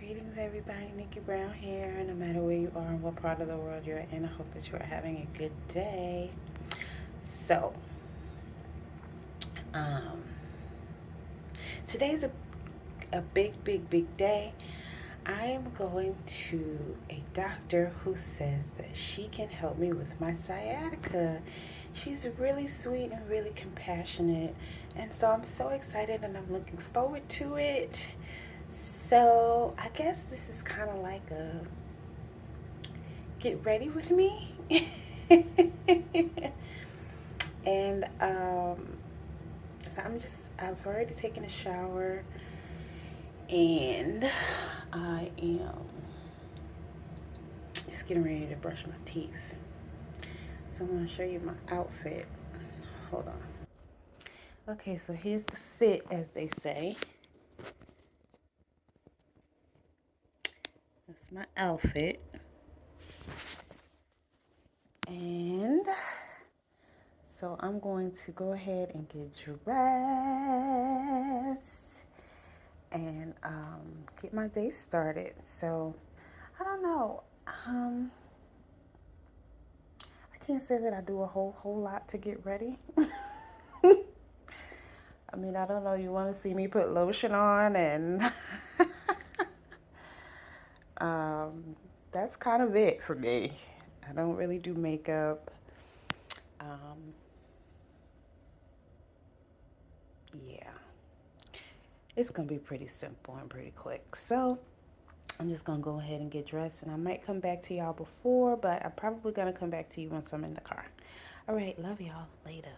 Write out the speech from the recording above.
Greetings, everybody. Nickie Brown here. No matter where you are and what part of the world you're in, I hope that you are having a good day. So, um, today's a big day. I am going to a doctor who says that she can help me with my sciatica. She's really sweet and really compassionate, and so I'm so excited and I'm looking forward to it. So I guess this is kind of like a get ready with me. And so I've already taken a shower and I am just getting ready to brush my teeth. So I'm going to show you my outfit. Hold on. Okay, so here's the fit, as they say. That's my outfit. And so I'm going to go ahead and get dressed and get my day started. So I don't know. I can't say that I do a whole lot to get ready. I mean, I don't know. You want to see me put lotion on and that's kind of it for me. I don't really do makeup. Yeah, it's gonna be pretty simple and pretty quick. So I'm just gonna go ahead and get dressed, and I might come back to y'all before, but I'm probably gonna come back to you once I'm in the car. All right, love y'all. Later.